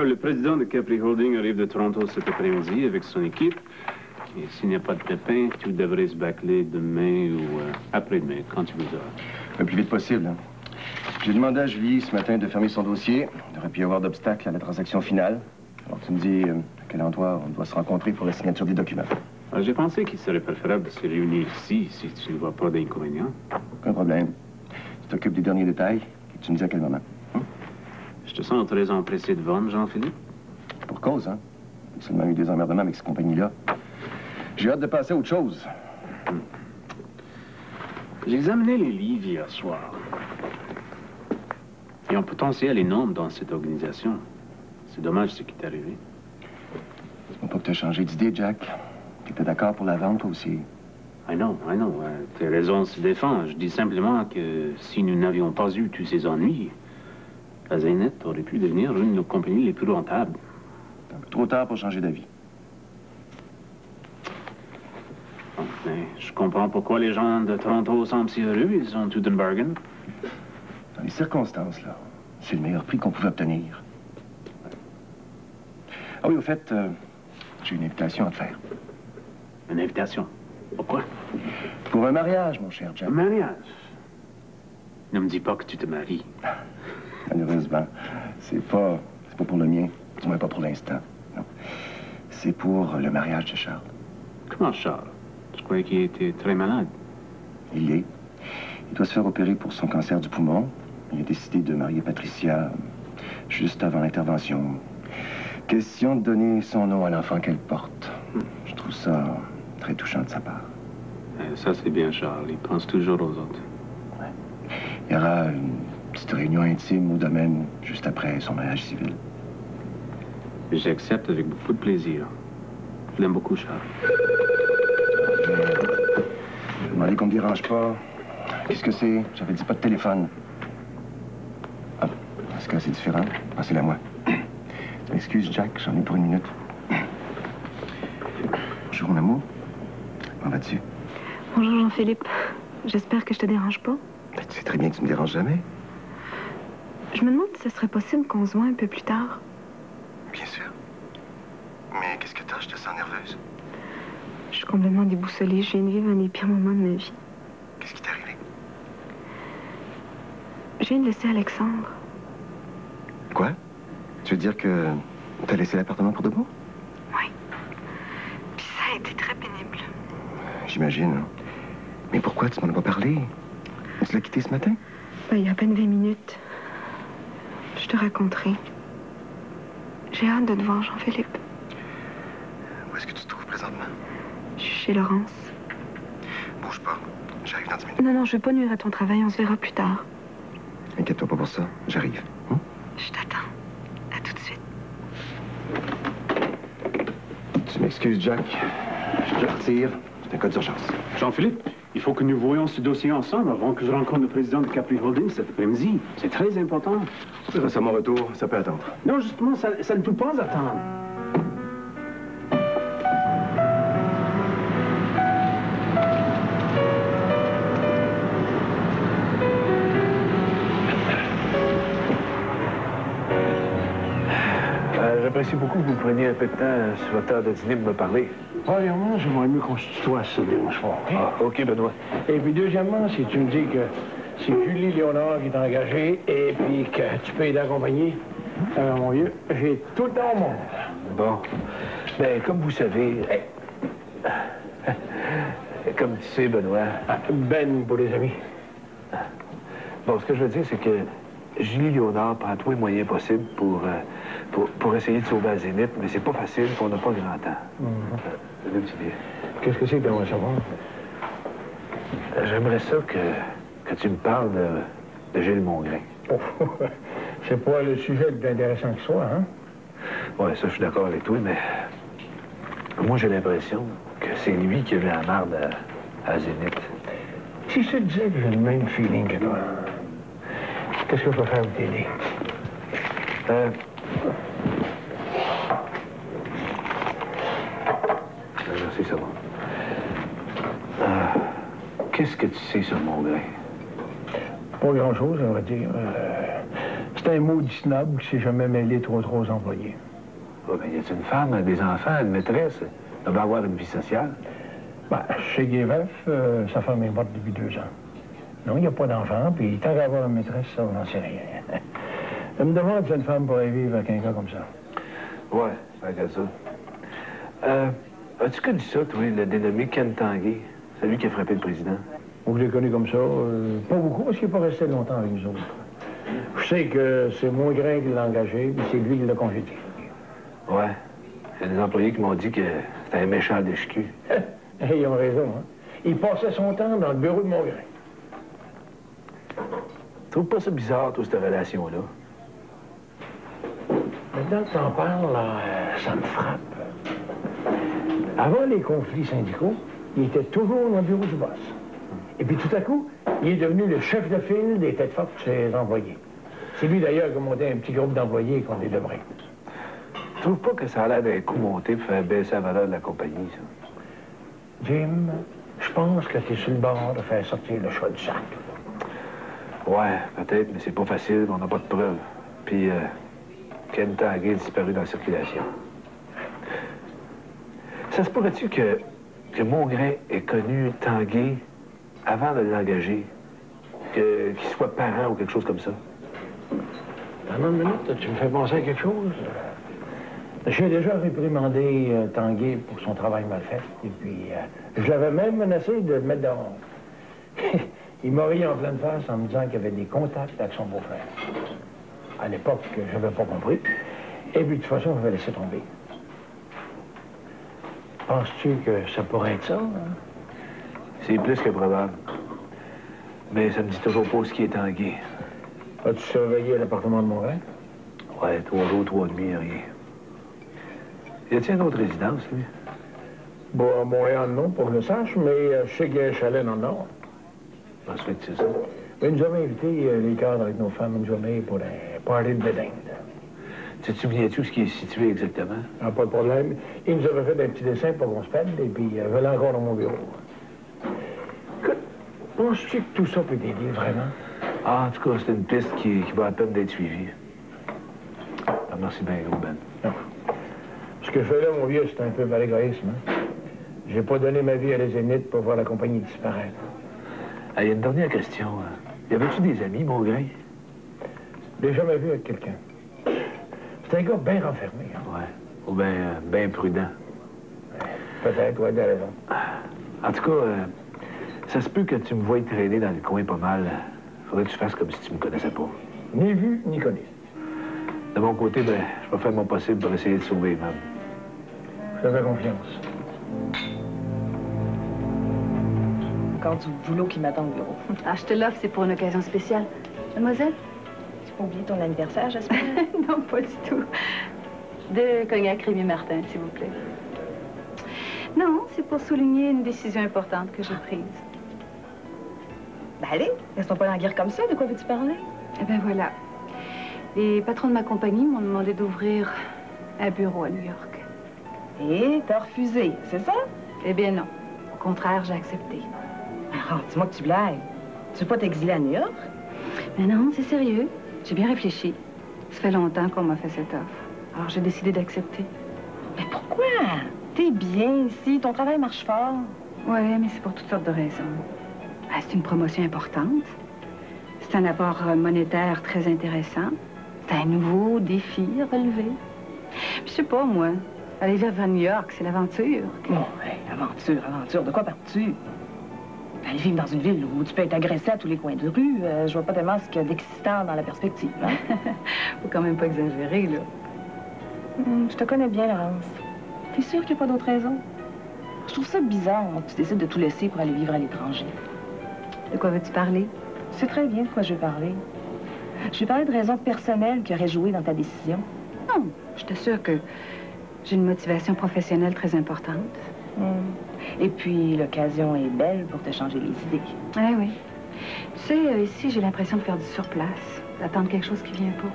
Le président de Capri Holding arrive de Toronto cet après-midi avec son équipe. Et s'il n'y a pas de pépin, tout devrait se bâcler demain ou après-demain, quand tu voudras. Le plus vite possible. Hein. J'ai demandé à Julie ce matin de fermer son dossier. Il n'aurait pu y avoir d'obstacle à la transaction finale. Alors tu me dis à quel endroit on doit se rencontrer pour la signature des documents. J'ai pensé qu'il serait préférable de se réunir ici, si tu ne vois pas d'inconvénient. Aucun problème. Tu t'occupes des derniers détails et tu me dis à quel moment. Hein? Je te sens très empressé de vendre, Jean-Philippe. Pour cause, hein? J'ai seulement eu des emmerdements avec cette compagnie-là. J'ai hâte de passer à autre chose. J'ai examiné les livres hier soir. Il y a un potentiel énorme dans cette organisation. C'est dommage ce qui t'est arrivé. C'est pas que tu as changé d'idée, Jack. Tu étais d'accord pour la vente, toi aussi. I know. Tes raisons se défendent. Je dis simplement que si nous n'avions pas eu tous ces ennuis, la Zénith aurait pu devenir une de nos compagnies les plus rentables. C'est un peu trop tard pour changer d'avis. Bon, mais je comprends pourquoi les gens de Toronto semblent si heureux. Ils ont tout un bargain. Dans les circonstances, là, c'est le meilleur prix qu'on pouvait obtenir. Ah oui, au fait, j'ai une invitation à te faire. Une invitation? Pourquoi? Pour un mariage, mon cher Jack. Un mariage? Ne me dis pas que tu te maries. Malheureusement, c'est pas pour le mien. Du moins pas pour l'instant. Non. C'est pour le mariage de Charles. Comment Charles? Je croyais qu'il était très malade. Il l'est. Il doit se faire opérer pour son cancer du poumon. Il a décidé de marier Patricia juste avant l'intervention. Question de donner son nom à l'enfant qu'elle porte. Je trouve ça très touchant de sa part. Ça, c'est bien, Charles. Il pense toujours aux autres. Ouais. Il y aura une petite réunion intime au domaine juste après son mariage civil. J'accepte avec beaucoup de plaisir. Je l'aime beaucoup, Charles. Je vais demander qu'on me dérange pas. Qu'est-ce que c'est? J'avais dit pas de téléphone. Ah, dans ce cas, c'est différent. Passez-la moi. Excuse, Jack, j'en ai pour une minute. Bonjour, mon amour. Comment vas-tu? Bonjour, Jean-Philippe. J'espère que je te dérange pas. Ben, tu sais très bien que tu me déranges jamais. Je me demande si ce serait possible qu'on se voit un peu plus tard. Bien sûr. Mais qu'est-ce que t'as? Je te sens nerveuse. Je suis complètement déboussolée. Je viens de vivre un des pires moments de ma vie. Qu'est-ce qui t'est arrivé? Je viens de laisser Alexandre. Quoi? Tu veux dire que t'as laissé l'appartement pour de bon? Oui. Puis ça a été très pénible. J'imagine. Mais pourquoi tu m'en as pas parlé? Tu l'as quitté ce matin? Ben, il y a à peine 20 minutes. Je te raconterai. J'ai hâte de te voir, Jean-Philippe. Où est-ce que tu te trouves présentement? Je suis chez Laurence. Bouge pas. J'arrive dans 10 minutes. Non, je veux pas nuire à ton travail. On se verra plus tard. Inquiète-toi pas pour ça. J'arrive. Je t'attends. À tout de suite. Tu m'excuses, Jack. Je te retire. C'est un cas d'urgence. Jean-Philippe, il faut que nous voyions ce dossier ensemble avant que je rencontre le président de Capri Holding cet après-midi. C'est très important. C'est à mon retour. Ça peut attendre. Non, justement, ça ne peut pas attendre. J'apprécie beaucoup que vous preniez un peu de temps sur votre heure de dîner pour me parler. Premièrement, j'aimerais mieux qu'on se tutoie, ça ne dérange pas. Ah, OK, Benoît. Et puis, deuxièmement, si tu me dis que c'est Julie Léonard qui t'a engagé et puis que tu peux aider accompagner, mon vieux, j'ai tout le temps au monde. Bon. Ben, comme vous savez... Comme tu sais, Benoît... Ben pour les amis. Bon, ce que je veux dire, c'est que Julie Léonard prend tous les moyens possibles pour essayer de sauver la Zénith, mais c'est pas facile, on n'a pas grand temps. Qu'est-ce que c'est que t'aimerais savoir? J'aimerais ça que tu me parles de Gilles Mongrain. Oh, c'est pas le sujet le plus intéressant que ce soit, hein? Ouais, ça, je suis d'accord avec toi, mais moi, j'ai l'impression que c'est lui qui a eu la marde à Zénith. Si je te disais que j'ai le même feeling que toi, qu'est-ce que je peux faire pour t'aider? Merci, ça va. Qu'est-ce que tu sais sur Mongrain? Pas grand-chose, on va dire. C'est un maudit snob qui s'est jamais mêlé trop aux employés. Oh, ben, y a-t-il une femme, des enfants, une maîtresse? Elle doit avoir une vie sociale. Ben, chez Guéveuf, sa femme est morte depuis 2 ans. Non, il n'y a pas d'enfant, puis tant qu'à avoir une maîtresse, ça, on n'en sait rien. Je me demande si une femme pourrait vivre avec un gars comme ça. Ouais, c'est que ça. As-tu connu ça, toi, le dénommé Ken Tanguay? C'est lui qui a frappé le président. Moi, je l'ai connu comme ça, pas beaucoup, parce qu'il n'est pas resté longtemps avec nous autres. Je sais que c'est Mongrain qui l'a engagé, puis c'est lui qui l'a congédié. Ouais. Il y a des employés qui m'ont dit que c'était un méchant d'échecu. Ils ont raison, hein. Il passait son temps dans le bureau de Mongrain. Tu trouves pas ça bizarre, toute cette relation-là? Maintenant que t'en parles, là, ça me frappe. Avant les conflits syndicaux, il était toujours dans le bureau du boss. Et puis tout à coup, il est devenu le chef de file des têtes fortes de ses employés. C'est lui d'ailleurs qui a monté un petit groupe d'employés qu'on est devré. Tu trouves pas que ça a l'air d'un coup monté pour faire baisser la valeur de la compagnie, ça? Jim, je pense que t'es sur le bord de faire sortir le chat du sac. Ouais, peut-être, mais c'est pas facile, on n'a pas de preuves. Puis, Ken Tanguay a disparu dans la circulation. Ça se pourrait-tu que Mongrain ait connu Tanguay avant de l'engager? Qu'il soit parent ou quelque chose comme ça? Pendant une minute, tu me fais penser à quelque chose. J'ai déjà réprimandé Tanguay pour son travail mal fait. Et puis, je l'avais même menacé de le mettre dehors. Il m'a ri en pleine face en me disant qu'il avait des contacts avec son beau-frère. À l'époque, je n'avais pas compris. Et puis, de toute façon, je vais laisser tomber. Penses-tu que ça pourrait être ça? Hein? C'est plus que probable. Mais ça me dit toujours pas ce qui est Tanguay. As-tu surveillé l'appartement de Mongrain? Ouais, 3 jours, 3 nuits, rien. Y a-t-il une autre résidence, lui? Bon, à Montréal, non, pour que je sache, mais je sais qu'il y a un chalet dans le Nord. Je pense que c'est ça. Mais nous avons invité les cadres avec nos femmes une journée pour un party de bédinde. Tu te souviens-tu où ce qui est situé exactement? Ah, pas de problème. Il nous avait fait un petit dessin pour qu'on se pèle, et puis je l'ai encore dans mon bureau. Écoute, penses-tu que tout ça peut t'aider, vraiment? Ah, en tout cas, c'est une piste qui va à peine d'être suivie. Ah, merci bien, gros Ben. Non. Ce que je fais là, mon vieux, c'est un peu par égoïsme. Hein? J'ai pas donné ma vie à la Zénith pour voir la compagnie disparaître. Ah, il y a une dernière question. Y avait-tu des amis, Mongrain? Je l'ai jamais vu avec quelqu'un. C'est un gars bien renfermé. Hein? Ouais. Ou bien prudent. Peut-être, ouais, t'as raison. En tout cas, ça se peut que tu me voies traîner dans le coin pas mal. Faudrait que tu fasses comme si tu me connaissais pas. Ni vu, ni connu. De mon côté, je vais faire mon possible pour essayer de sauver Mam. Je te fais confiance. Encore du boulot qui m'attend au bureau. Ah, je te l'offre, c'est pour une occasion spéciale. Mademoiselle? Tu pas oublié ton anniversaire, j'espère? Non, pas du tout. 2 cognac Rémi Martin, s'il vous plaît. Non, c'est pour souligner une décision importante que j'ai prise. Ben allez, laisse-toi pas languir comme ça. De quoi veux-tu parler? Eh bien, voilà. Les patrons de ma compagnie m'ont demandé d'ouvrir un bureau à New York. Et t'as refusé, c'est ça? Eh bien, non. Au contraire, j'ai accepté. Alors, dis-moi que tu blagues. Tu veux pas t'exiler à New York? Mais non, c'est sérieux. J'ai bien réfléchi. Ça fait longtemps qu'on m'a fait cette offre. Alors, j'ai décidé d'accepter. Mais pourquoi? T'es bien ici, ton travail marche fort. Oui, mais c'est pour toutes sortes de raisons. Ah, c'est une promotion importante. C'est un apport monétaire très intéressant. C'est un nouveau défi à relever. Puis, je sais pas, moi. Aller vivre à New York, c'est l'aventure. Bon, hey, aventure. De quoi parles-tu? Aller vivre dans une ville où tu peux être agressé à tous les coins de rue, je vois pas tellement ce qu'il y a d'excitant dans la perspective. Hein? Faut quand même pas exagérer, là. Je te connais bien, Laurence. T'es sûre qu'il n'y a pas d'autre raison? Je trouve ça bizarre que tu décides de tout laisser pour aller vivre à l'étranger. De quoi veux-tu parler? Tu sais très bien de quoi je vais parler. Je vais parler de raisons personnelles qui auraient joué dans ta décision. Non, je t'assure que j'ai une motivation professionnelle très importante. Et puis, l'occasion est belle pour te changer les idées. Ah oui. Tu sais, ici, j'ai l'impression de faire du surplace, d'attendre quelque chose qui vient pas.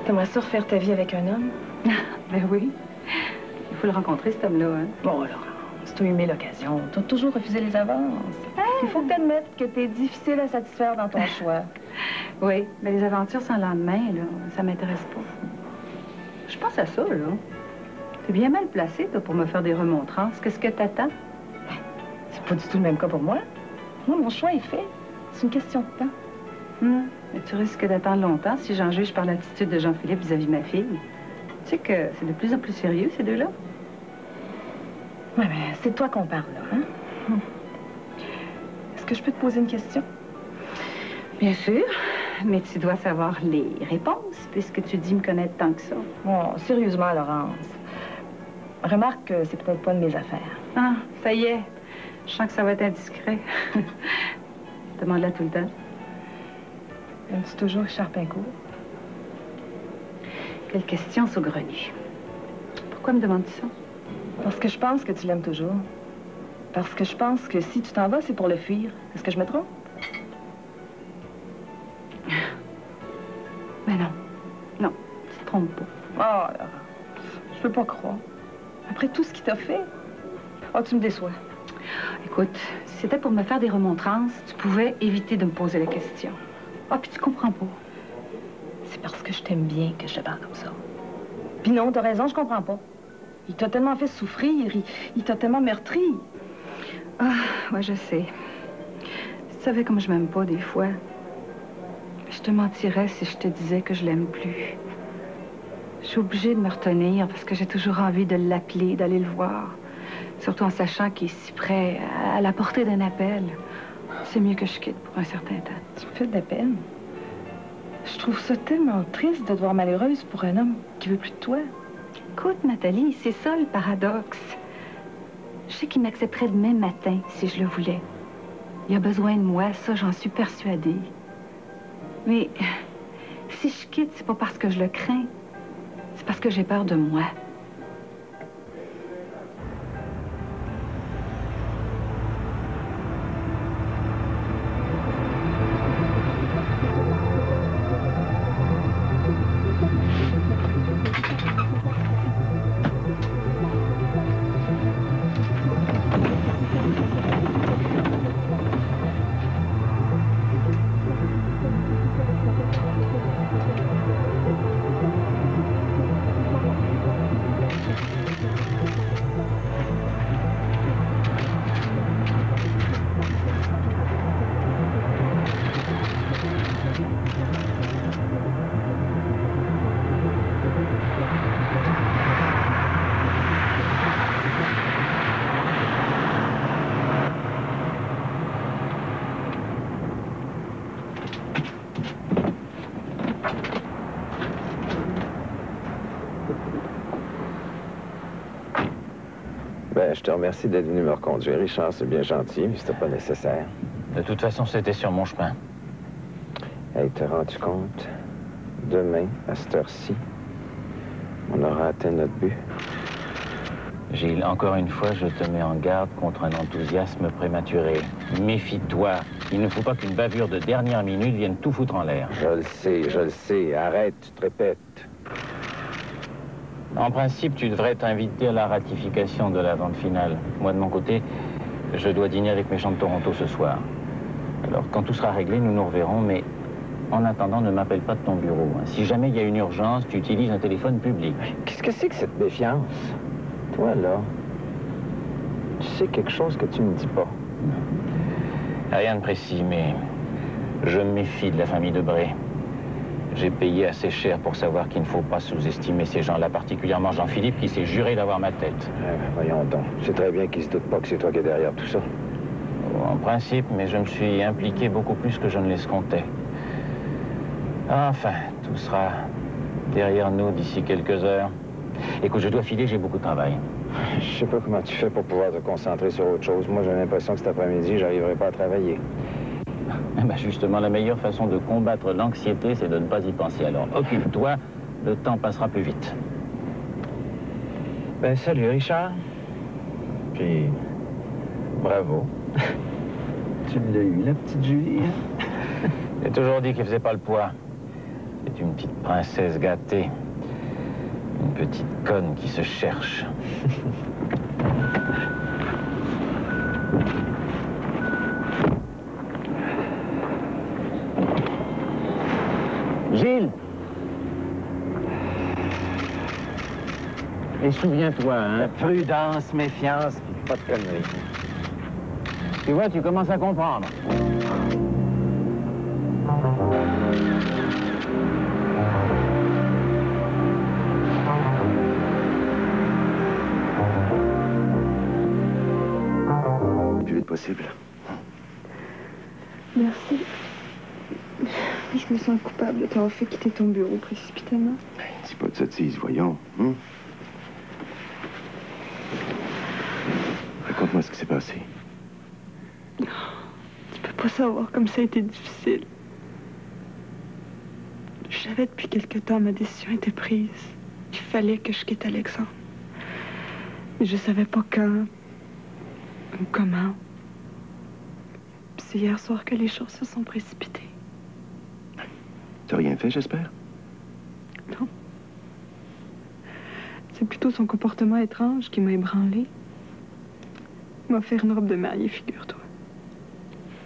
T'aimerais ça refaire ta vie avec un homme? Ben oui. Il faut le rencontrer, cet homme-là, hein? Bon, alors, si t'as aimé l'occasion, t'as toujours refusé les avances. Il faut que t'admettes que t'es difficile à satisfaire dans ton choix. Oui, mais les aventures sans lendemain, là, ça m'intéresse pas. Je pense à ça, là. T'es bien mal placé, toi, pour me faire des remontrances. Qu'est-ce que t'attends? C'est pas du tout le même cas pour moi. Moi, mon choix est fait. C'est une question de temps. Mais tu risques d'attendre longtemps si j'en juge par l'attitude de Jean-Philippe vis-à-vis de ma fille. Tu sais que c'est de plus en plus sérieux, ces deux-là. Oui, mais c'est de toi qu'on parle, là, hein? Est-ce que je peux te poser une question? Bien sûr, mais tu dois savoir les réponses, puisque tu dis me connaître tant que ça. Oh, sérieusement, Laurence. Remarque que c'est peut-être pas de mes affaires. Ah, ça y est. Je sens que ça va être indiscret. Demande-la tout le temps. Aimes-tu toujours Richard Pincourt? Quelle question saugrenue. Pourquoi me demandes-tu ça? Parce que je pense que tu l'aimes toujours. Parce que je pense que si tu t'en vas, c'est pour le fuir. Est-ce que je me trompe? Mais non. Non, tu te trompes pas. Oh, Laurence, je peux pas croire. Après tout ce qu'il t'a fait. Oh, tu me déçois. Écoute, si c'était pour me faire des remontrances, tu pouvais éviter de me poser la question. Ah, puis tu comprends pas. C'est parce que je t'aime bien que je te parle comme ça. Puis non, t'as raison, je comprends pas. Il t'a tellement fait souffrir, il t'a tellement meurtri. Ah, ouais, je sais. Tu savais comme je m'aime pas des fois. Je te mentirais si je te disais que je l'aime plus. Je suis obligée de me retenir parce que j'ai toujours envie de l'appeler, d'aller le voir. Surtout en sachant qu'il est si près, à la portée d'un appel. C'est mieux que je quitte pour un certain temps. Tu me fais de la peine. Je trouve ça tellement triste de te voir malheureuse pour un homme qui veut plus de toi. Écoute, Nathalie, c'est ça le paradoxe. Je sais qu'il m'accepterait demain matin si je le voulais. Il a besoin de moi, ça, j'en suis persuadée. Mais si je quitte, c'est pas parce que je le crains. C'est parce que j'ai peur de moi. Ben, je te remercie d'être venu me reconduire, Richard. C'est bien gentil, mais c'était pas nécessaire. De toute façon, c'était sur mon chemin. Hey, te rends-tu compte? Demain, à cette heure-ci, on aura atteint notre but. Gilles, encore une fois, je te mets en garde contre un enthousiasme prématuré. Méfie-toi. Il ne faut pas qu'une bavure de dernière minute vienne tout foutre en l'air. Je le sais. Arrête, tu te répètes. En principe, tu devrais t'inviter à la ratification de la vente finale. Moi, de mon côté, je dois dîner avec mes gens de Toronto ce soir. Alors, quand tout sera réglé, nous nous reverrons, mais en attendant, ne m'appelle pas de ton bureau. Si jamais il y a une urgence, tu utilises un téléphone public. Qu'est-ce que c'est que cette méfiance? Toi, là, tu sais quelque chose que tu me dis pas. Rien de précis, mais je me méfie de la famille de Bray. J'ai payé assez cher pour savoir qu'il ne faut pas sous-estimer ces gens-là, particulièrement Jean-Philippe, qui s'est juré d'avoir ma tête. Voyons donc. C'est très bien qu'il se doute pas que c'est toi qui es derrière tout ça. En principe, mais je me suis impliqué beaucoup plus que je ne l'escomptais. Enfin, tout sera derrière nous d'ici quelques heures. Écoute, je dois filer, j'ai beaucoup de travail. Je sais pas comment tu fais pour pouvoir te concentrer sur autre chose. Moi, j'ai l'impression que cet après-midi, j'arriverai pas à travailler. Ben justement, la meilleure façon de combattre l'anxiété, c'est de ne pas y penser. Alors, occupe-toi, le temps passera plus vite. Ben, salut, Richard. Puis, bravo. Tu l'as eu, la petite Julie, hein? J'ai toujours dit qu'il faisait pas le poids. C'est une petite princesse gâtée. Une petite conne qui se cherche. Et souviens-toi, hein, prudence, méfiance, puis pas de conneries. Tu vois, tu commences à comprendre. Le plus vite possible. Merci. Je me sens coupable de t'avoir fait quitter ton bureau précipitamment. Dis pas de sottise, voyons. Raconte-moi ce qui s'est passé. Tu peux pas savoir comme ça a été difficile. Je savais depuis quelque temps ma décision était prise. Il fallait que je quitte Alexandre. Mais je savais pas quand ou comment. Puis c'est hier soir que les choses se sont précipitées. T'as rien fait, j'espère? Non. C'est plutôt son comportement étrange qui m'a ébranlé. Il m'a fait une robe de mariée, figure-toi.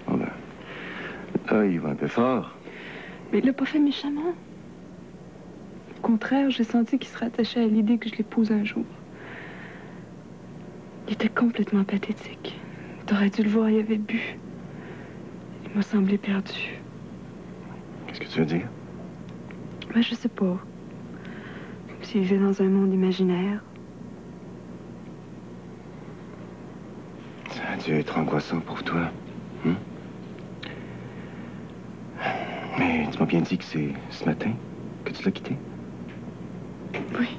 Oh ben... Là, il va un peu fort. Mais il l'a pas fait méchamment. Au contraire, j'ai senti qu'il serait attaché à l'idée que je l'épouse un jour. Il était complètement pathétique. T'aurais dû le voir, il avait bu. Il m'a semblé perdu. Qu'est-ce que tu veux dire? Ben, je sais pas. Comme s'il vivait dans un monde imaginaire. Ça a dû être angoissant pour toi. Mais tu m'as bien dit que c'est ce matin que tu l'as quitté? Oui.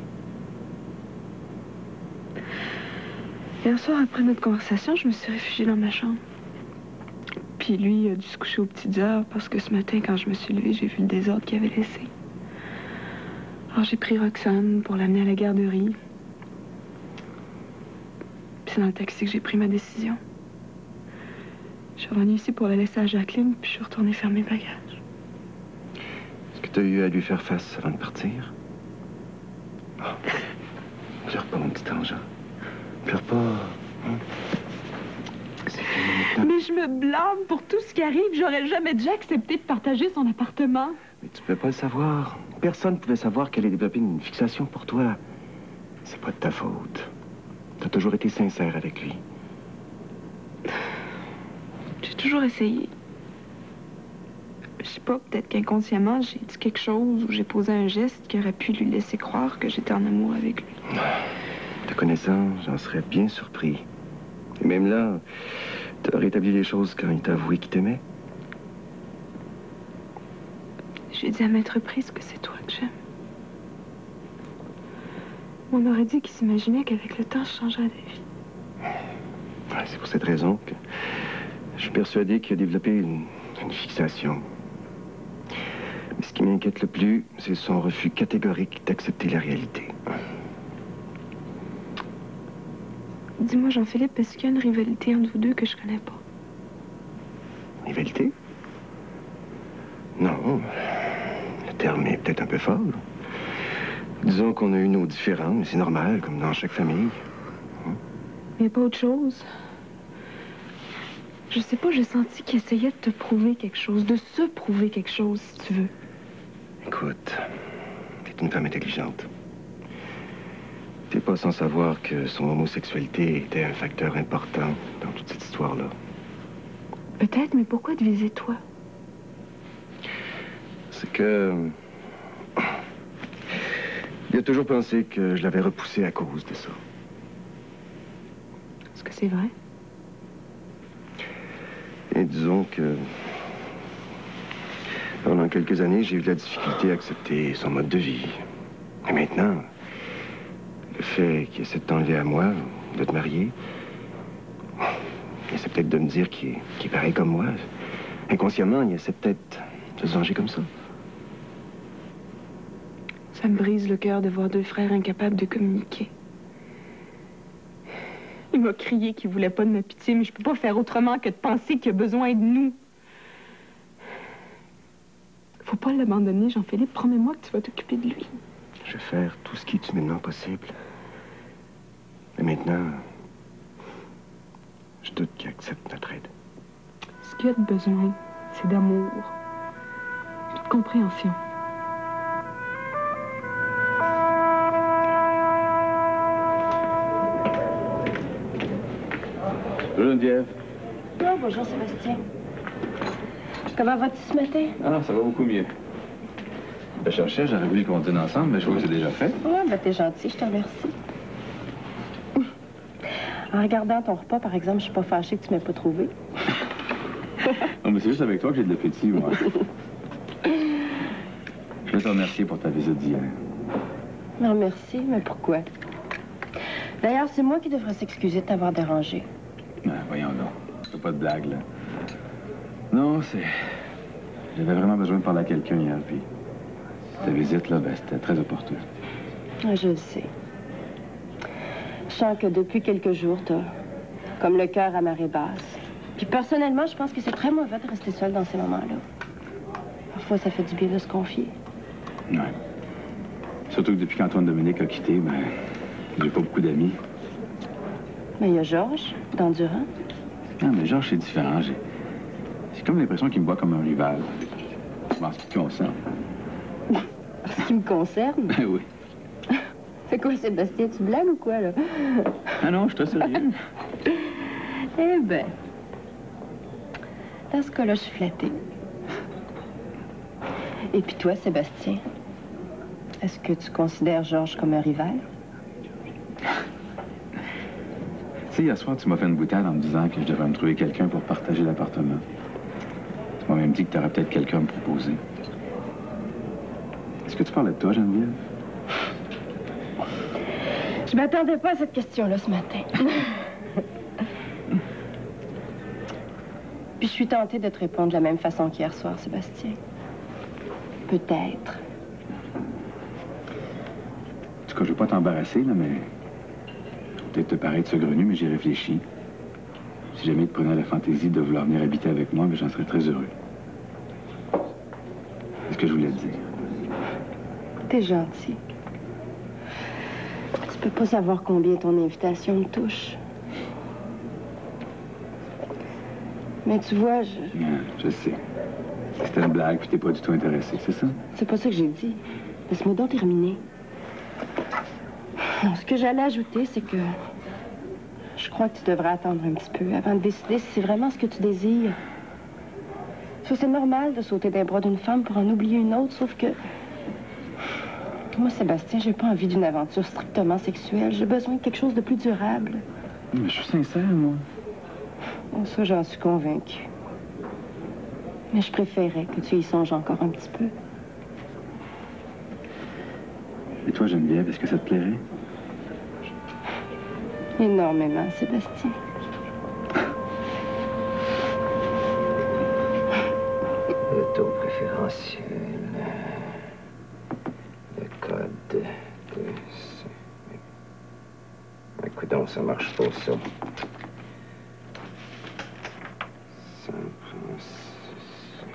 Hier soir, après notre conversation, je me suis réfugiée dans ma chambre. Puis lui, il a dû se coucher aux petites heures parce que ce matin, quand je me suis levée, j'ai vu le désordre qu'il avait laissé. Alors j'ai pris Roxane pour l'amener à la garderie. Puis c'est dans le taxi que j'ai pris ma décision. Je suis revenue ici pour la laisser à Jacqueline, puis je suis retournée faire mes bagages. Est-ce que tu as eu à lui faire face avant de partir? Oh. Pleure pas, mon petit ange. Pleure pas. C'est fini maintenant. Mais je me blâme pour tout ce qui arrive. J'aurais jamais dû accepter de partager son appartement. Mais tu peux pas le savoir. Personne ne pouvait savoir qu'elle ait développé une fixation pour toi. C'est pas de ta faute. T'as toujours été sincère avec lui. J'ai toujours essayé. Je sais pas, peut-être qu'inconsciemment, j'ai dit quelque chose ou j'ai posé un geste qui aurait pu lui laisser croire que j'étais en amour avec lui. Te connaissant, j'en serais bien surpris. Et même là, t'as rétabli les choses quand il t'a avoué qu'il t'aimait. J'ai dit à maintes reprises que c'est toi que j'aime. On aurait dit qu'il s'imaginait qu'avec le temps, je changerais d'avis. Ouais, c'est pour cette raison que je suis persuadé qu'il a développé une fixation. Mais ce qui m'inquiète le plus, c'est son refus catégorique d'accepter la réalité. Dis-moi, Jean-Philippe, est-ce qu'il y a une rivalité entre vous deux que je connais pas? Rivalité? Non. Le terme est peut-être un peu fort. Disons qu'on a eu nos différends, mais c'est normal, comme dans chaque famille. Mais pas autre chose. Je sais pas, j'ai senti qu'il essayait de te prouver quelque chose, de se prouver quelque chose, si tu veux. Écoute, t'es une femme intelligente. T'es pas sans savoir que son homosexualité était un facteur important dans toute cette histoire-là. Peut-être, mais pourquoi te viser toi? C'est que... Il a toujours pensé que je l'avais repoussé à cause de ça. Est-ce que c'est vrai? Et disons que... Pendant quelques années, j'ai eu de la difficulté à accepter son mode de vie. Et maintenant, le fait qu'il essaie de t'enlever à moi, de te marier, il essaie peut-être de me dire qu'il est pareil comme moi. Inconsciemment, il essaie peut-être de se venger comme ça. Ça me brise le cœur de voir deux frères incapables de communiquer. Il m'a crié qu'il voulait pas de ma pitié, mais je peux pas faire autrement que de penser qu'il a besoin de nous. Faut pas l'abandonner, Jean-Philippe. Promets-moi que tu vas t'occuper de lui. Je vais faire tout ce qui est humainement possible. Mais maintenant, je doute qu'il accepte notre aide. Ce qu'il a de besoin, c'est d'amour, de compréhension. Geneviève. Oh, bonjour, Sébastien. Comment vas-tu ce matin? Ah, ça va beaucoup mieux. Je cherchais, j'aurais voulu qu'on dîne ensemble, mais je vois que c'est déjà fait. Ouais, ben t'es gentil, je te remercie. En regardant ton repas, par exemple, je suis pas fâchée que tu m'aies pas trouvé. Non, mais c'est juste avec toi que j'ai de l'appétit, moi. Je veux te remercier pour ta visite d'hier. Non, merci, mais pourquoi? D'ailleurs, c'est moi qui devrais s'excuser de t'avoir dérangé. Ah, voyons donc. C'est pas de blague, là. Non, c'est... J'avais vraiment besoin de parler à quelqu'un hier, puis... Ta visite, là, ben, c'était très opportun. Je le sais. Je sens que depuis quelques jours, t'as comme le cœur à marée basse. Puis personnellement, je pense que c'est très mauvais de rester seule dans ces moments-là. Parfois, ça fait du bien de se confier. Ouais. Surtout que depuis qu'Antoine Dominique a quitté, ben, j'ai pas beaucoup d'amis. Mais il y a Georges, d'Endurant. Non, mais Georges, c'est différent. J'ai comme l'impression qu'il me voit comme un rival. En ce qui te concerne. En ce qui me concerne? Ben oui. C'est quoi, Sébastien? Tu blagues ou quoi, là? Ah non, je suis très sérieux. Eh ben... Dans ce cas-là, je suis flattée. Et puis toi, Sébastien, est-ce que tu considères Georges comme un rival? Tu sais, hier soir, tu m'as fait une boutade en me disant que je devrais me trouver quelqu'un pour partager l'appartement. Tu m'as même dit que tu aurais peut-être quelqu'un à me proposer. Est-ce que tu parlais de toi, Geneviève? Je m'attendais pas à cette question-là ce matin. Puis je suis tentée de te répondre de la même façon qu'hier soir, Sébastien. Peut-être. En tout cas, je veux pas t'embarrasser, là, mais... Peut-être te paraître saugrenu, mais j'y réfléchis. Si jamais tu prenais la fantaisie de vouloir venir habiter avec moi, mais j'en serais très heureux. C'est ce que je voulais te dire. T'es gentil. Tu peux pas savoir combien ton invitation me touche. Mais tu vois, Je sais. C'était une blague, puis t'es pas du tout intéressé, c'est ça? C'est pas ça que j'ai dit. Laisse-moi donc terminer. Non, ce que j'allais ajouter, c'est que... Je crois que tu devrais attendre un petit peu avant de décider si c'est vraiment ce que tu désires. Parce que c'est normal de sauter des bras d'une femme pour en oublier une autre, sauf que... Moi, Sébastien, j'ai pas envie d'une aventure strictement sexuelle. J'ai besoin de quelque chose de plus durable. Mais je suis sincère, moi. Bon, ça, j'en suis convaincue. Mais je préférais que tu y songes encore un petit peu. Et toi, Geneviève, est-ce que ça te plairait? Énormément, Sébastien. Le taux préférentiel. Le code de... Écoute donc, ça marche pas, ça. San Francisco.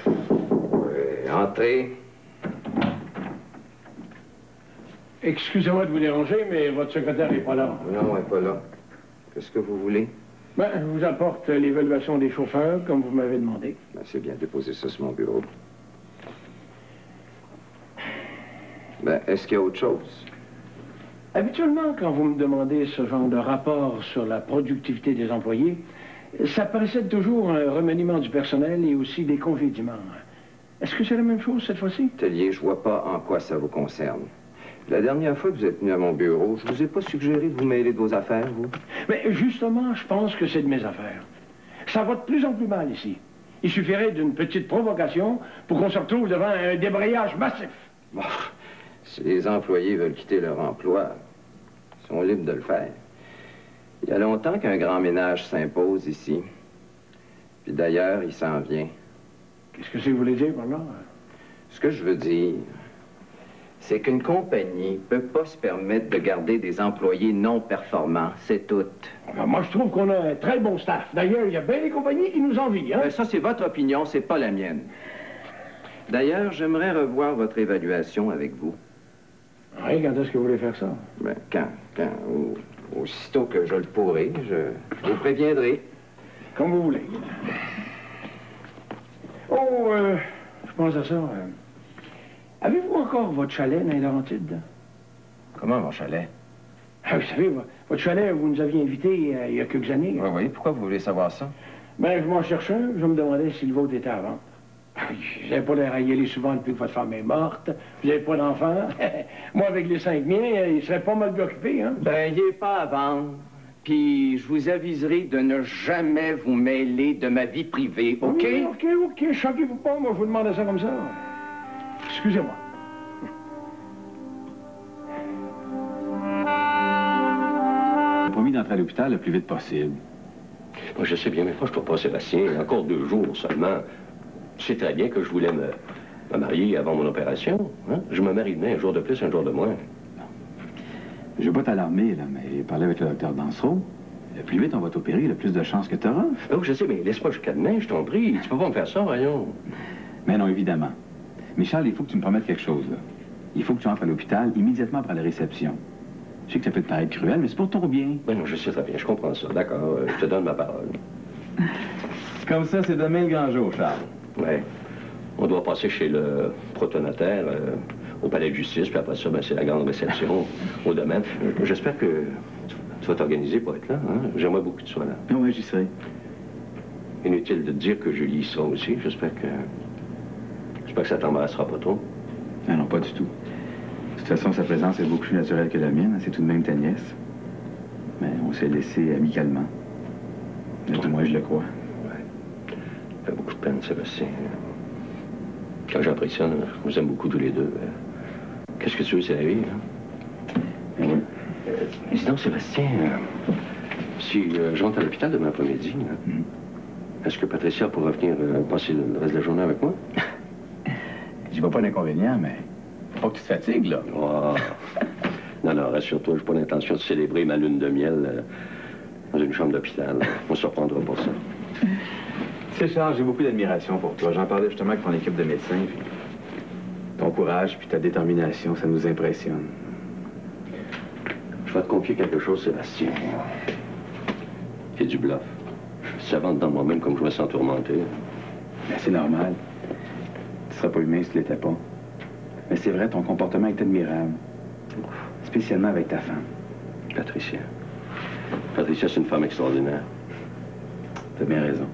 Oui, entrez. Excusez-moi de vous déranger, mais votre secrétaire n'est pas là. Non, elle n'est pas là. Qu'est-ce que vous voulez? Ben, je vous apporte l'évaluation des chauffeurs, comme vous m'avez demandé. Ben, c'est bien, déposez ça sur mon bureau. Ben, est-ce qu'il y a autre chose? Habituellement, quand vous me demandez ce genre de rapport sur la productivité des employés, ça précède toujours un remaniement du personnel et aussi des congédiements. Est-ce que c'est la même chose cette fois-ci? Tellier, je vois pas en quoi ça vous concerne. La dernière fois que vous êtes venu à mon bureau, je vous ai pas suggéré de vous mêler de vos affaires, vous? Mais justement, je pense que c'est de mes affaires. Ça va de plus en plus mal ici. Il suffirait d'une petite provocation pour qu'on se retrouve devant un débrayage massif. Bon, si les employés veulent quitter leur emploi, ils sont libres de le faire. Il y a longtemps qu'un grand ménage s'impose ici. Puis d'ailleurs, il s'en vient. Qu'est-ce que c'est que vous voulez dire par là? Ce que je veux dire, c'est qu'une compagnie peut pas se permettre de garder des employés non performants, c'est tout. Alors, moi, je trouve qu'on a un très bon staff. D'ailleurs, il y a bien des compagnies qui nous envient, hein? Ben, ça, c'est votre opinion, c'est pas la mienne. D'ailleurs, j'aimerais revoir votre évaluation avec vous. Oui, quand est-ce que vous voulez faire ça? Ben, aussitôt que je le pourrai, je vous préviendrai. Comme vous voulez. Oh, je pense à ça. Avez-vous encore votre chalet dans les Laurentides? Comment, mon chalet? Ah, vous savez, votre chalet, vous nous aviez invités il y a quelques années. Oui, oui. Pourquoi vous voulez savoir ça? Ben, je m'en cherchais un. Je me demandais si le vôtre était à vendre. Vous n'avez pas l'air à y aller souvent depuis que votre femme est morte. Vous n'avez pas d'enfant. Moi, avec les 5 miens, il serait pas mal occupé, hein? Ben, il n'est pas à vendre. Puis je vous aviserai de ne jamais vous mêler de ma vie privée, OK? Oui, OK. Choquez-vous pas, moi, je vous demandais ça comme ça. Excusez-moi. J'ai promis d'entrer à l'hôpital le plus vite possible. Moi, je sais bien, mais franchement pas, Sébastien. Encore 2 jours seulement. Tu sais très bien que je voulais me marier avant mon opération. Hein? Je me marie demain, un jour de plus, un jour de moins. Je veux pas t'alarmer, là, mais parler avec le docteur Dansereau. Le plus vite on va t'opérer, le plus de chances que tu auras. Oh, je sais, mais laisse-moi jusqu'à demain, je t'en prie. Tu peux pas me faire ça, voyons. Mais non, évidemment. Mais Charles, il faut que tu me promettes quelque chose, là. Il faut que tu entres à l'hôpital immédiatement après la réception. Je sais que ça peut te paraître cruel, mais c'est pour ton bien. Ben non, je sais très bien, je comprends ça. D'accord, je te donne ma parole. Comme ça, c'est demain le grand jour, Charles. Ouais. On doit passer chez le protonotaire, au palais de justice, puis après ça, ben, c'est la grande réception au domaine. J'espère que tu vas t'organiser pour être là, hein? J'aimerais beaucoup que tu sois là. Oui, j'y serai. Inutile de te dire que Julie y sera aussi. J'espère que ça t'embrassera pas trop. Ah non, pas du tout. De toute façon, sa présence est beaucoup plus naturelle que la mienne. C'est tout de même ta nièce. Mais on s'est laissé amicalement. Du moins, je le crois. Ouais. Ça fait beaucoup de peine, Sébastien. Quand j'impressionne, je vous aime beaucoup tous les deux. Qu'est-ce que tu veux, c'est la vie, hein? Oui. Sinon, Sébastien, si je rentre à l'hôpital demain après-midi, est-ce que Patricia pourra venir passer le reste de la journée avec moi? J'y vois pas d'inconvénient, mais faut pas que tu te fatigues, là. Oh. Non, rassure-toi, j'ai pas l'intention de célébrer ma lune de miel dans une chambre d'hôpital. On se reprendra pour ça. Tu sais, Charles, j'ai beaucoup d'admiration pour toi. J'en parlais justement avec ton équipe de médecins. Puis ton courage puis ta détermination, ça nous impressionne. Je vais te confier quelque chose, Sébastien. C'est du bluff. Ça rentre dans moi-même comme je me sens tourmenté. Ben, c'est normal. Tu serais pas humain si tu l'étais pas. Mais c'est vrai, ton comportement est admirable. Spécialement avec ta femme. Patricia. Patricia, c'est une femme extraordinaire. T'as bien raison.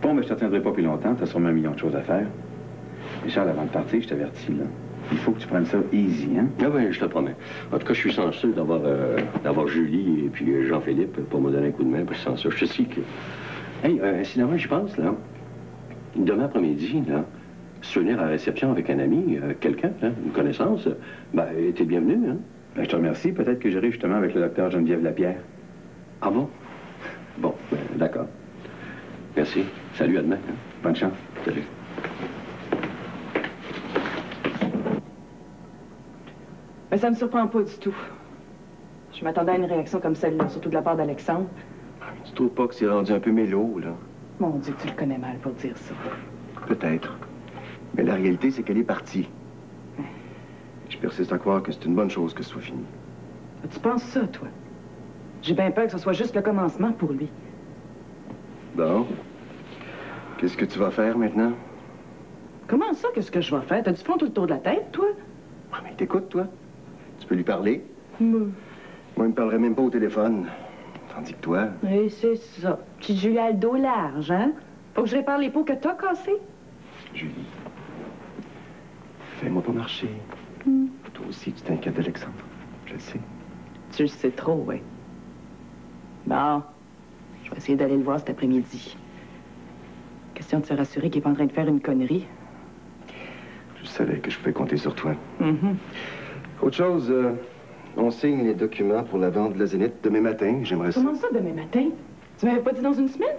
Bon, mais je te retiendrai pas plus longtemps. T'as sûrement 1 million de choses à faire. Mais Charles, avant de partir, je t'avertis, là. Il faut que tu prennes ça easy, hein? Ah oui, je te promets. En tout cas, je suis chanceux d'avoir Julie et puis Jean-Philippe pour me donner un coup de main. Puis sans ça, je sais que... Hey, sinon, je pense, là, demain après-midi, là, se venir à la réception avec un ami, quelqu'un, hein, une connaissance, ben, t'es bienvenu, hein? Ben, je te remercie. Peut-être que j'irai justement avec le docteur Geneviève Lapierre. Ah bon? Bon, ben, d'accord. Merci. Salut, à demain. Hein? Bonne chance. Salut. Mais ça me surprend pas du tout. Je m'attendais à une réaction comme celle-là, surtout de la part d'Alexandre. Tu trouves pas que c'est rendu un peu mélo, là? Mon Dieu, que tu le connais mal pour dire ça. Peut-être. Mais la réalité, c'est qu'elle est partie. Je persiste à croire que c'est une bonne chose que ce soit fini. Tu penses ça, toi? J'ai bien peur que ce soit juste le commencement pour lui. Bon. Qu'est-ce que tu vas faire maintenant? Comment ça, qu'est-ce que je vais faire? T'as du fond tout le tour de la tête, toi? Ouais, mais t'écoutes, toi. Tu peux lui parler. Moi, il me parlerait même pas au téléphone. Tandis que toi... Oui, c'est ça. Petite Julie a le dos large, hein? Faut que je répare les pots que t'as cassés. Julie, fais-moi pas marcher. Toi aussi, tu t'inquiètes d'Alexandre. Je le sais. Tu le sais trop, oui. Bon, je vais essayer d'aller le voir cet après-midi. Question de se rassurer qu'il n'est pas en train de faire une connerie. Je savais que je pouvais compter sur toi. Mm-hmm. Autre chose, on signe les documents pour la vente de la Zénith demain matin. J'aimerais ça. Comment ça, demain matin? Tu m'avais pas dit dans une semaine?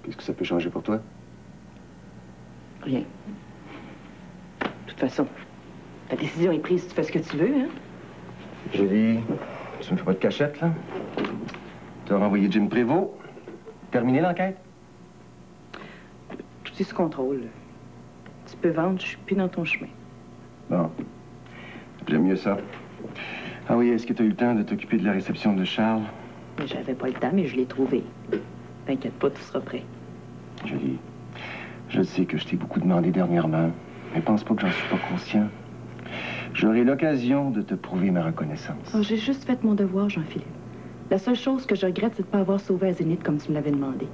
Qu'est-ce que ça peut changer pour toi? Rien. De toute façon, ta décision est prise, tu fais ce que tu veux, hein? Julie, tu me fais pas de cachette, là? Tu as renvoyé Jim Prévost. Terminé l'enquête? Tout est sous contrôle. Tu peux vendre, je suis plus dans ton chemin. Bon. J'aime mieux ça. Ah oui, est-ce que tu as eu le temps de t'occuper de la réception de Charles? Mais j'avais pas le temps, mais je l'ai trouvé. T'inquiète pas, tout sera prêt. Julie, je sais que je t'ai beaucoup demandé dernièrement, mais pense pas que j'en suis pas conscient. J'aurai l'occasion de te prouver ma reconnaissance. Oh, j'ai juste fait mon devoir, Jean-Philippe. La seule chose que je regrette, c'est de ne pas avoir sauvé Azénith comme tu me l'avais demandé.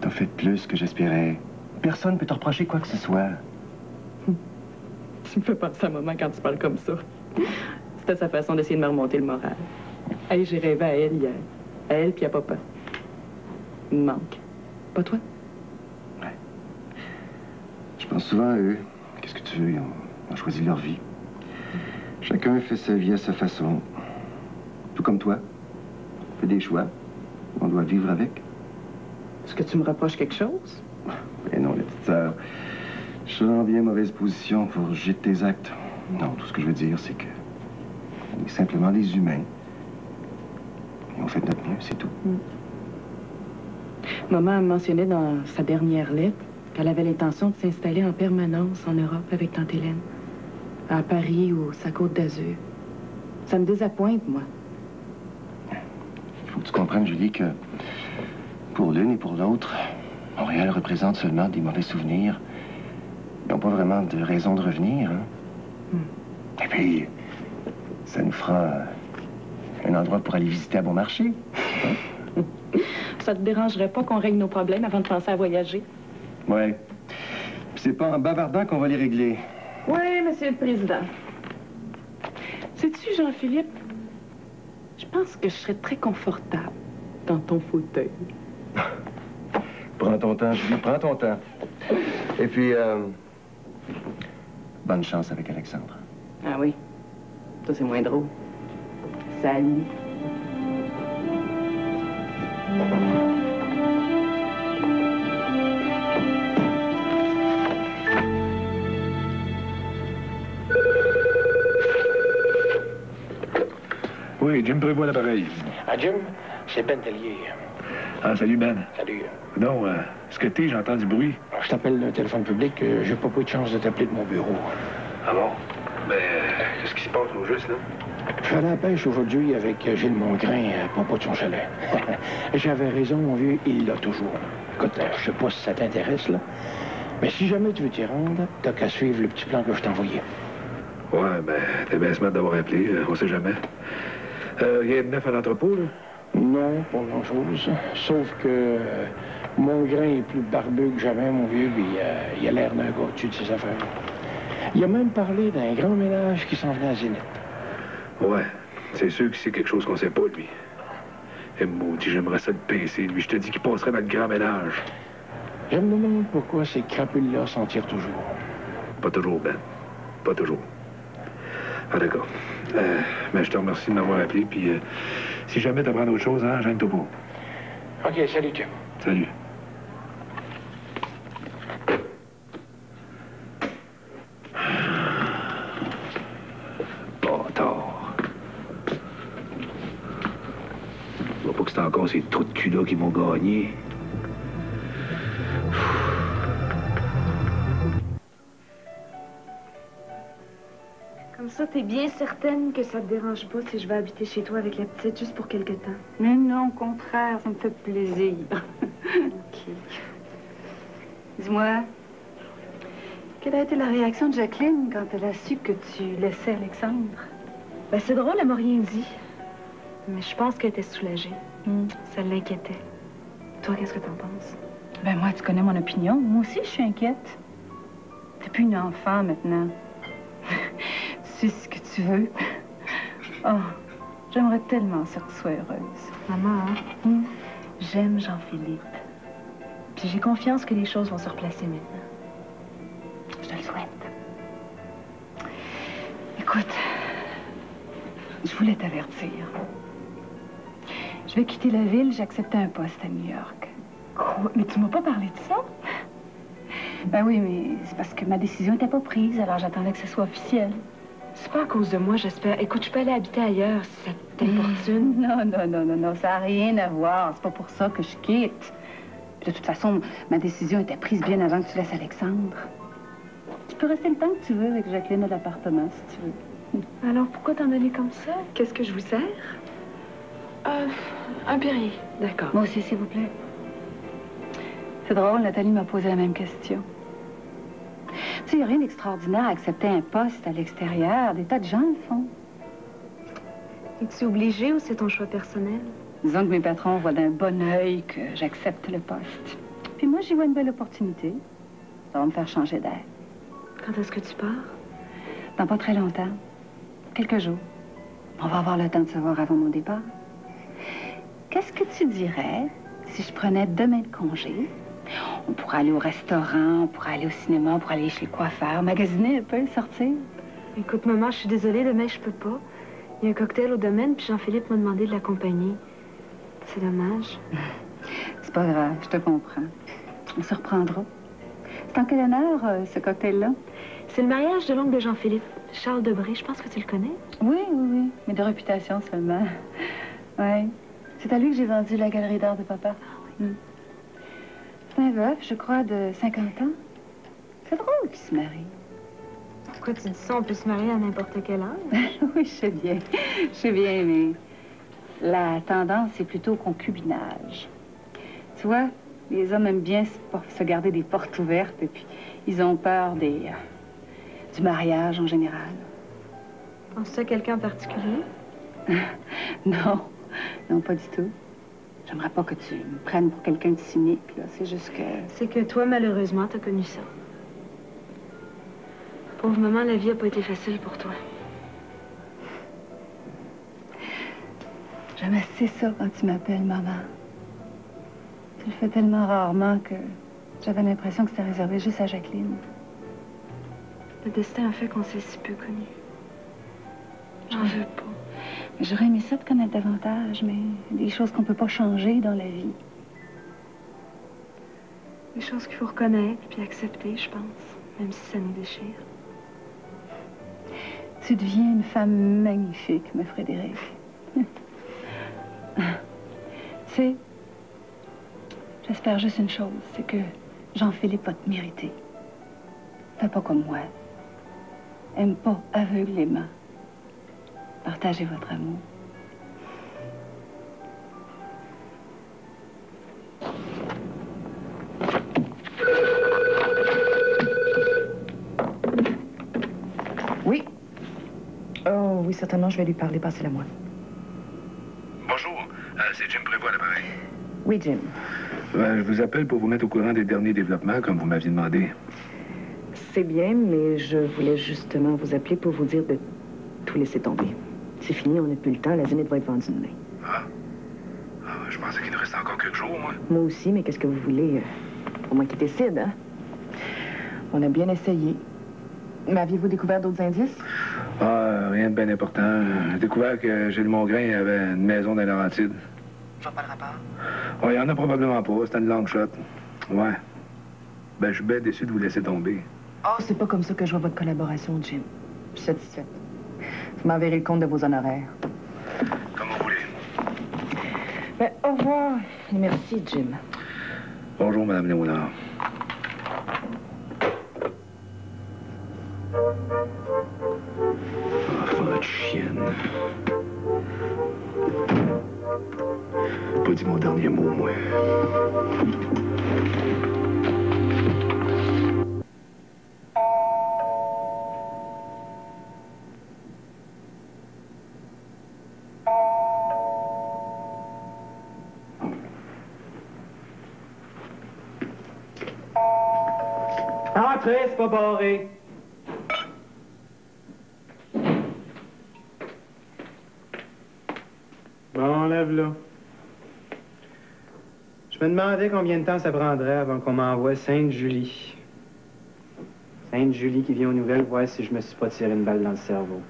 T'as fait plus que j'espérais. Personne ne peut te reprocher quoi que ce soit. Tu me fais penser à un moment quand tu parles comme ça. C'était sa façon d'essayer de me remonter le moral. Hey, j'ai rêvé à elle hier. À elle puis à papa. Il me manque. Pas toi? Ouais. Je pense souvent à eux. Qu'est-ce que tu veux? Ils ont choisi leur vie. Chacun fait sa vie à sa façon. Tout comme toi. On fait des choix. On doit vivre avec. Est-ce que tu me reproches quelque chose? Mais non, la petite sœur. Je suis en bien mauvaise position pour juger de tes actes. Non, tout ce que je veux dire, c'est que... on est simplement des humains. Et on fait de notre mieux, c'est tout. Maman a mentionné dans sa dernière lettre qu'elle avait l'intention de s'installer en permanence en Europe avec tante Hélène. À Paris ou sa Côte d'Azur. Ça me désappointe, moi. Il faut que tu comprennes, Julie, que pour l'une et pour l'autre, Montréal représente seulement des mauvais souvenirs. Ils n'ont pas vraiment de raison de revenir. Hein? Et puis, ça nous fera un endroit pour aller visiter à bon marché. Hein? Ça te dérangerait pas qu'on règle nos problèmes avant de penser à voyager? Ouais. Puis c'est pas en bavardant qu'on va les régler. Oui, Monsieur le Président. Sais-tu, Jean-Philippe, je pense que je serais très confortable dans ton fauteuil. Prends ton temps, Julie, prends ton temps. Et puis, bonne chance avec Alexandre. Ah oui? Ça, c'est moins drôle. Salut. Oui, Jim prévoit l'appareil. Ah, Jim, c'est Ben Tellier. Ah, salut, Ben. Salut. Non, est-ce que t'es, j'entends du bruit? Je t'appelle d'un téléphone public. J'ai pas pris de chance de t'appeler de mon bureau. Ah bon? Ben, qu'est-ce qui se passe au juste, là? Je suis allé à la pêche aujourd'hui avec Gilles Mongrain à propos de son chalet. J'avais raison, mon vieux, il l'a toujours. Écoute, je sais pas si ça t'intéresse, là. Mais si jamais tu veux t'y rendre, t'as qu'à suivre le petit plan que je t'ai envoyé. Ouais, ben, t'es bien smart d'avoir appelé, on sait jamais. Rien de neuf à l'entrepôt, là? Non, pas grand-chose. Sauf que Mongrain est plus barbeux que jamais, mon vieux, puis il a l'air d'un gars au-dessus de ses affaires. Il a même parlé d'un grand ménage qui s'en venait à Zénith. Ouais, c'est sûr que c'est quelque chose qu'on sait pas, lui. Et maudit, j'aimerais ça le pincer, lui. Je te dis qu'il passerait dans le grand ménage. Je me demande pourquoi ces crapules-là s'en tirent toujours. Pas toujours, Ben. Pas toujours. Ah, d'accord. Ben, je te remercie de m'avoir appelé, puis si jamais t'apprends d'autres choses, hein, gêne-toi pas. OK, salut, Jim. Salut. Bâtard. Je vois pas que c'est encore ces trous de cul-là qui m'ont gagné. Comme ça, t'es bien certaine que ça te dérange pas si je vais habiter chez toi avec la petite juste pour quelque temps? Mais non, au contraire, ça me fait plaisir. OK. Dis-moi, quelle a été la réaction de Jacqueline quand elle a su que tu laissais Alexandre? Ben, c'est drôle, elle m'a rien dit. Mais je pense qu'elle était soulagée. Ça l'inquiétait. Toi, qu'est-ce que t'en penses? Ben moi, tu connais mon opinion. Moi aussi, je suis inquiète. T'es plus une enfant maintenant. Tu sais ce que tu veux. Oh, j'aimerais tellement ça que tu sois heureuse. Maman, j'aime Jean-Philippe. Puis j'ai confiance que les choses vont se replacer maintenant. Je te le souhaite. Écoute, je voulais t'avertir. Je vais quitter la ville, j'ai accepté un poste à New York. Quoi? Mais tu m'as pas parlé de ça? Ben oui, mais c'est parce que ma décision n'était pas prise, alors j'attendais que ce soit officiel. C'est pas à cause de moi, j'espère. Écoute, je peux aller habiter ailleurs si ça t'importune. Non, ça n'a rien à voir. C'est pas pour ça que je quitte. Puis de toute façon, ma décision était prise bien avant que tu laisses Alexandre. Tu peux rester le temps que tu veux avec Jacqueline à l'appartement, si tu veux. Alors, pourquoi t'en aller comme ça? Qu'est-ce que je vous sers? Un Perrier, d'accord. Moi aussi, s'il vous plaît. C'est drôle, Nathalie m'a posé la même question. sais, il n'y a rien d'extraordinaire à accepter un poste à l'extérieur. Des tas de gens le font. Es-tu obligé ou c'est ton choix personnel? Disons que mes patrons voient d'un bon œil que j'accepte le poste. Puis moi, j'y vois une belle opportunité. Ça va me faire changer d'air. Quand est-ce que tu pars? Dans pas très longtemps. Quelques jours. On va avoir le temps de savoir avant mon départ. Qu'est-ce que tu dirais si je prenais demain de congé? On pourrait aller au restaurant, on pourrait aller au cinéma, on pourrait aller chez le coiffeur, magasiner un peu, sortir. Écoute, maman, je suis désolée, demain, je peux pas. Il y a un cocktail au domaine, puis Jean-Philippe m'a demandé de l'accompagner. C'est dommage. C'est pas grave, je te comprends. On se reprendra. C'est en quel honneur, ce cocktail-là? C'est le mariage de l'oncle de Jean-Philippe, Charles Debré. Je pense que tu le connais. Oui, oui, oui. Mais de réputation seulement. Oui. C'est à lui que j'ai vendu la galerie d'art de papa. C'est un veuf, je crois, de 50 ans. C'est drôle qu'il se marie. Pourquoi tu dis ça? On peut se marier à n'importe quelle âge. Oui, je sais bien. Je sais bien, mais la tendance, c'est plutôt au concubinage. Tu vois, les hommes aiment bien se garder des portes ouvertes et puis ils ont peur du mariage en général. Penses-tu à quelqu'un en particulier? Non, non, pas du tout. J'aimerais pas que tu me prennes pour quelqu'un de cynique, là. C'est juste que... C'est que toi, malheureusement, t'as connu ça. Pauvre maman, la vie a pas été facile pour toi. J'aime assez ça quand tu m'appelles maman. Tu le fais tellement rarement que j'avais l'impression que c'était réservé juste à Jacqueline. Le destin a fait qu'on s'est si peu connus. J'en veux pas. J'aurais aimé ça te connaître davantage, mais des choses qu'on peut pas changer dans la vie. Des choses qu'il faut reconnaître puis accepter, je pense, même si ça nous déchire. Tu deviens une femme magnifique, ma Frédéric. Tu sais, j'espère juste une chose, c'est que Jean-Philippe va te mériter. Fais pas comme moi. Aime pas aveuglément. Partagez votre amour. Oui. Oh, oui, certainement, je vais lui parler. Passez-la moi. Bonjour, c'est Jim Prévost à l'appareil. Oui, Jim. Je vous appelle pour vous mettre au courant des derniers développements, comme vous m'aviez demandé. C'est bien, mais je voulais justement vous appeler pour vous dire de tout laisser tomber. C'est fini, on n'a plus le temps, la Zénith va être vendue demain. Je pensais qu'il nous restait encore quelques jours, moi. Moi aussi, mais qu'est-ce que vous voulez? Au moins qu'il décide, hein? On a bien essayé. Mais aviez-vous découvert d'autres indices? Rien de bien important. J'ai découvert que Gilles Mongrain avait une maison dans les Laurentides. Je vois pas le rapport. Il y en a probablement pas. C'était une long shot. Ouais. Je suis bien déçu de vous laisser tomber. Oh, c'est pas comme ça que je vois votre collaboration, Jim. Je suis satisfaite. Vous m'enverrez le compte de vos honoraires. Comme vous voulez. Au revoir et merci, Jim. Bonjour, Madame Léonard. Enfant de chienne. Pas dit mon dernier mot, moi. Entrez, c'est pas barré. Bon, lève-la. Je me demandais combien de temps ça prendrait avant qu'on m'envoie Sainte-Julie. Sainte-Julie qui vient aux nouvelles voir si je me suis pas tiré une balle dans le cerveau.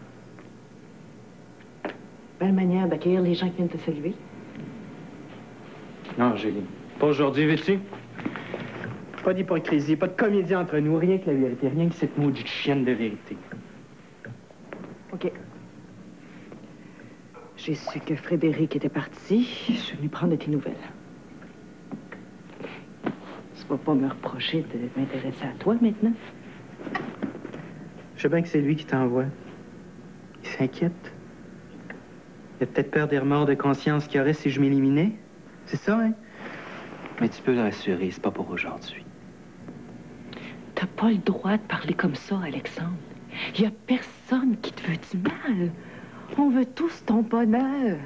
Belle manière d'accueillir les gens qui viennent te saluer. Non, Julie. Pas aujourd'hui, veux-tu? Pas d'hypocrisie, pas de comédie entre nous, rien que la vérité, rien que cette maudite chienne de vérité. OK. J'ai su que Frédéric était parti. Je suis venue prendre de tes nouvelles. Tu vas pas me reprocher de m'intéresser à toi maintenant? Je sais bien que c'est lui qui t'envoie. Il s'inquiète. Il a peut-être peur des remords de conscience qu'il y aurait si je m'éliminais. C'est ça, hein? Mais tu peux le rassurer, c'est pas pour aujourd'hui. T'as pas le droit de parler comme ça, Alexandre. Il y a personne qui te veut du mal. On veut tous ton bonheur.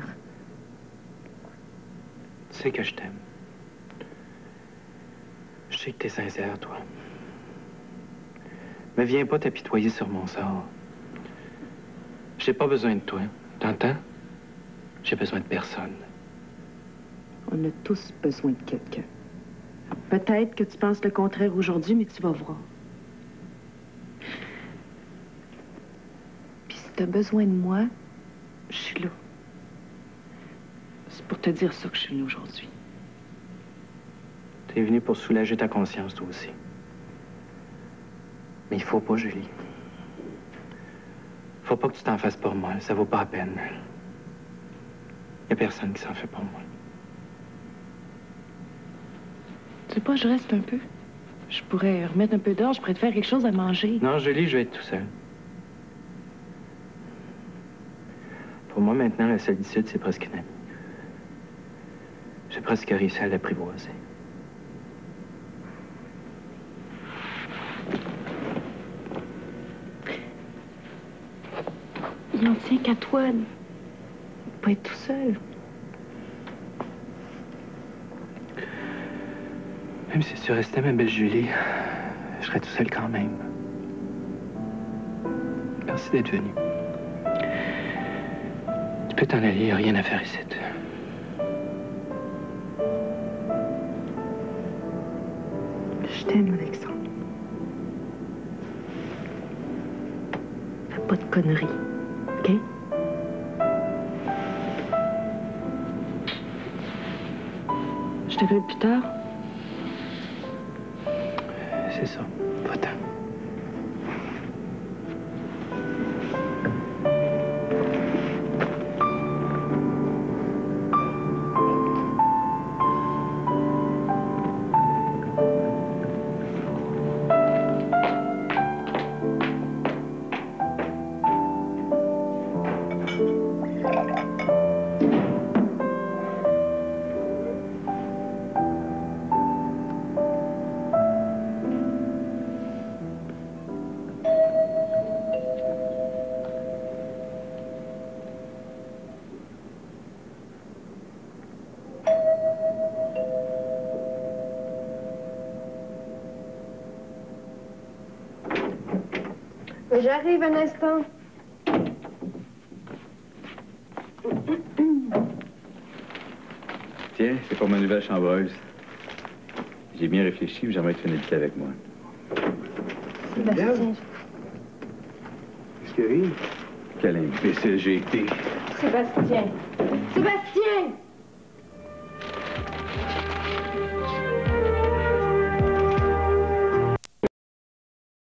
Tu sais que je t'aime. Je sais que t'es sincère, toi. Mais viens pas t'apitoyer sur mon sort. J'ai pas besoin de toi. T'entends? J'ai besoin de personne. On a tous besoin de quelqu'un. Peut-être que tu penses le contraire aujourd'hui, mais tu vas voir. Puis si t'as besoin de moi, je suis là. C'est pour te dire ça que je suis venue aujourd'hui. T'es venu pour soulager ta conscience, toi aussi. Mais il faut pas, Julie. Faut pas que tu t'en fasses pour moi. Ça vaut pas la peine. Y a personne qui s'en fait pour moi. Tu sais pas, je reste un peu. Je pourrais remettre un peu d'or, je pourrais te faire quelque chose à manger. Non, Julie, je vais être tout seul. Pour moi, maintenant, la solitude, c'est presque une amie. J'ai presque réussi à l'apprivoiser. Il n'en tient qu'à toi de pas être tout seul. Même si tu restais ma belle Julie, je serais tout seul quand même. Merci d'être venu. Tu peux t'en aller, il n'y a rien à faire ici. Je t'aime, Alexandre. Fais pas de conneries, OK? Je t'appelle plus tard. C'est ça. Va-t'en. J'arrive un instant. Tiens, c'est pour ma nouvelle chambreuse. J'ai bien réfléchi, j'aimerais que tu viennes habiter avec moi. Sébastien. Qu'est-ce qu'il arrive? Quel imbécile j'ai été. Sébastien. Sébastien!